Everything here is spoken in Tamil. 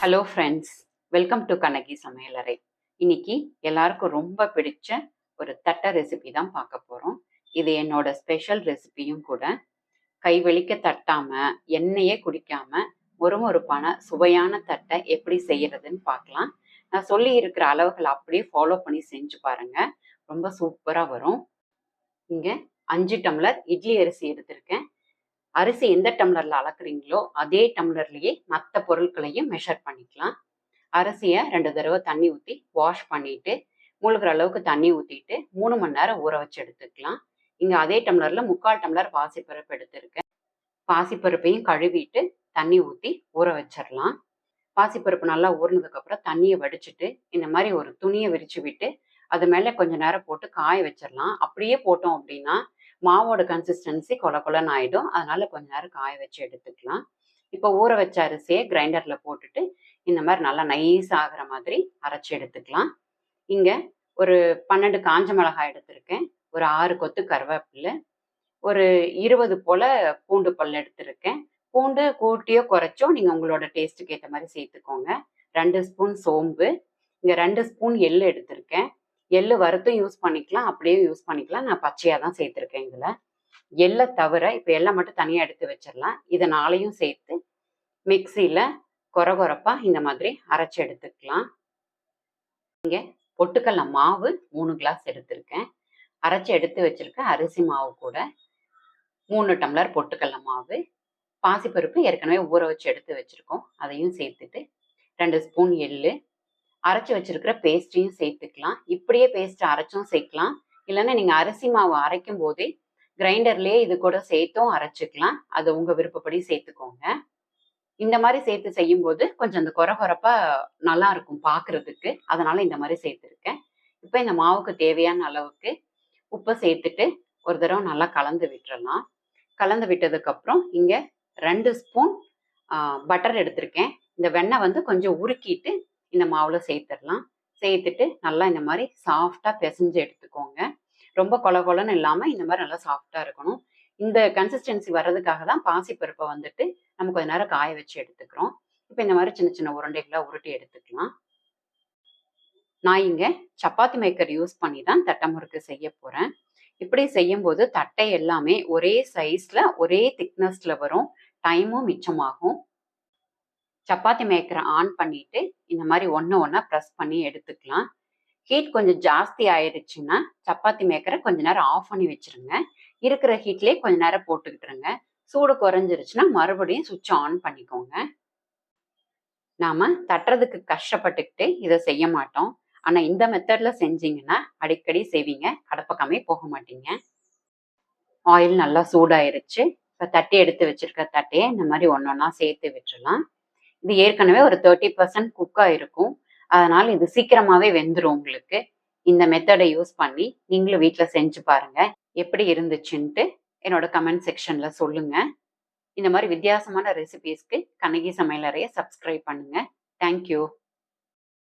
Hello friends, welcome to Kannagi சமையலறை. இன்னைக்கு எல்லாருக்கும் ரொம்ப பிடிச்ச ஒரு தட்டை ரெசிபி தான் பார்க்க போகிறோம். இது என்னோட ஸ்பெஷல் ரெசிபியும் கூட. கைவலிக்க தட்டாம, எண்ணெயே குடிக்காம மொறுமொறுப்பான சுவையான தட்டை எப்படி செய்யறதுன்னு பார்க்கலாம். நான் சொல்லி இருக்கிற அளவுகள் அப்படியே ஃபாலோ பண்ணி செஞ்சு பாருங்க. ரொம்ப சூப்பராக வரும். இங்கே 5 டம்ளர் இட்லி அரிசி எடுத்திருக்கேன். அரிசி எந்த டம்ளர்ல அளக்குறீங்களோ அதே டம்ளர்லயே மற்ற பொருட்களையும் மெஷர் பண்ணிக்கலாம். அரிசியை 2 தடவை தண்ணி ஊற்றி வாஷ் பண்ணிட்டு மூழ்கிற அளவுக்கு தண்ணி ஊற்றிட்டு 3 மணி நேரம் ஊற வச்சு எடுத்துக்கலாம். இங்கே அதே டம்ளரில் 3/4 டம்ளர் பாசிப்பருப்பு எடுத்திருக்கேன். பாசிப்பருப்பையும் கழுவிட்டு தண்ணி ஊற்றி ஊற வச்சிடலாம். பாசிப்பருப்பு நல்லா ஊறினதுக்கப்புறம் தண்ணியை வடிச்சிட்டு இந்த மாதிரி ஒரு துணியை விரிச்சு விட்டு அது மேலே கொஞ்சம் நேரம் போட்டு காய வச்சிடலாம். அப்படியே போட்டோம் அப்படின்னா மாவோட கன்சிஸ்டன்சி கொல கொலன்னு ஆயிடும். அதனால கொஞ்ச நேரம் காய வச்சு எடுத்துக்கலாம். இப்போ ஊற வச்ச அரிசியை கிரைண்டர்ல போட்டுட்டு இந்த மாதிரி நல்லா நைஸ் ஆகிற மாதிரி அரைச்சி எடுத்துக்கலாம். இங்க ஒரு 12 காஞ்ச மிளகாய் எடுத்திருக்கேன். ஒரு 6 கொத்து கருவேப்பிலை, ஒரு 20 போல பூண்டு பல் எடுத்திருக்கேன். பூண்டு கூட்டியோ குறைச்சோ நீங்க உங்களோட டேஸ்ட்டுக்கு ஏற்ற மாதிரி சேர்த்துக்கோங்க. 2 ஸ்பூன் சோம்பு, இங்க 2 ஸ்பூன் எள்ளு எடுத்திருக்கேன். எள்ளு வறுத்தும் யூஸ் பண்ணிக்கலாம், அப்படியே யூஸ் பண்ணிக்கலாம். நான் பச்சையாக தான் சேர்த்துருக்கேன் இதில். எள்ளை தவிர இப்போ எள்ளை மட்டும் தனியாக எடுத்து வச்சிடலாம். இதை 4யும் சேர்த்து மிக்சியில் கொரகொரப்பாக இந்த மாதிரி அரைச்சி எடுத்துக்கலாம். இங்கே பொட்டுக்கடலை மாவு 3 கிளாஸ் எடுத்திருக்கேன். அரைச்சி எடுத்து வச்சிருக்கேன் அரிசி மாவு கூட 3 டம்ளர் பொட்டுக்கடலை மாவு. பாசிப்பருப்பு ஏற்கனவே ஊற வச்சு எடுத்து வச்சுருக்கோம், அதையும் சேர்த்துட்டு 2 ஸ்பூன் எள்ளு, அரைச்சி வச்சிருக்கிற பேஸ்ட்டையும் சேர்த்துக்கலாம். இப்படியே பேஸ்ட் அரைச்சும் சேர்க்கலாம். இல்லைன்னா நீங்கள் அரிசி மாவு அரைக்கும் போதே கிரைண்டர்லேயே இது கூட சேர்த்தும் அரைச்சிக்கலாம். அதை உங்கள் விருப்பப்படி சேர்த்துக்கோங்க. இந்த மாதிரி சேர்த்து செய்யும்போது கொஞ்சம் அந்த கொரகொரப்பா நல்லா இருக்கும் பார்க்குறதுக்கு. அதனால இந்த மாதிரி சேர்த்துருக்கேன். இப்போ இந்த மாவுக்கு தேவையான அளவுக்கு உப்பை சேர்த்துட்டு ஒரு தடவை நல்லா கலந்து விட்டுறலாம். கலந்து விட்டதுக்கப்புறம் இங்கே 2 ஸ்பூன் பட்டர் எடுத்திருக்கேன். இந்த வெண்ணெய் வந்து கொஞ்சம் உருக்கிட்டு இந்த மாவில் சேர்த்துடலாம். சேர்த்துட்டு நல்லா இந்த மாதிரி சாஃப்டாக பிசைஞ்சு எடுத்துக்கோங்க. ரொம்ப கொல கொலன்னு இல்லாமல் இந்த மாதிரி நல்லா சாஃப்டாக இருக்கணும். இந்த கன்சிஸ்டன்சி வர்றதுக்காக தான் பாசிப்பருப்பை வந்துட்டு நம்ம கொஞ்ச நேரம் காய வச்சு எடுத்துக்கிறோம். இப்போ இந்த மாதிரி சின்ன சின்ன உருண்டைகளாக உருட்டி எடுத்துக்கலாம். நான் இங்கே சப்பாத்தி மேக்கர் யூஸ் பண்ணி தான் தட்டை முறுக்கு செய்ய போகிறேன். இப்படி செய்யும்போது தட்டை எல்லாமே ஒரே சைஸில் ஒரே திக்னஸில் வரும், டைமும் மிச்சமாகும். சப்பாத்தி மேக்கரை ஆன் பண்ணிட்டு இந்த மாதிரி ஒன்று ப்ரெஸ் பண்ணி எடுத்துக்கலாம். ஹீட் கொஞ்சம் ஜாஸ்தி ஆயிடுச்சுன்னா சப்பாத்தி மேக்கரை கொஞ்ச நேரம் ஆஃப் பண்ணி வச்சிருங்க. இருக்கிற ஹீட்லேயே கொஞ்ச நேரம் போட்டுக்கிட்டுருங்க. சூடு குறைஞ்சிருச்சுன்னா மறுபடியும் சுவிட்ச் ஆன் பண்ணிக்கோங்க. நாம தட்டுறதுக்கு கஷ்டப்பட்டுக்கிட்டு இதை செய்ய மாட்டோம். ஆனால் இந்த மெத்தடில் செஞ்சீங்கன்னா அடிக்கடி செய்வீங்க, கடப்பக்கமே போக மாட்டீங்க. ஆயில் நல்லா சூடாயிருச்சு. இப்போ தட்டி எடுத்து வச்சிருக்க தட்டையை இந்த மாதிரி ஒன்றா சேர்த்து விட்டுறலாம். இது ஏற்கனவே ஒரு 30% குக்காக இருக்கும். அதனால் இது சீக்கிரமாகவே வெந்துடும் உங்களுக்கு. இந்த மெத்தடை யூஸ் பண்ணி நீங்களும் வீட்டில் செஞ்சு பாருங்கள். எப்படி இருந்துச்சுன்ட்டு என்னோட கமெண்ட் செக்ஷனில் சொல்லுங்கள். இந்த மாதிரி வித்தியாசமான ரெசிபீஸ்க்கு கண்ணகி சமையலறையை சப்ஸ்கிரைப் பண்ணுங்கள். தேங்க்யூ.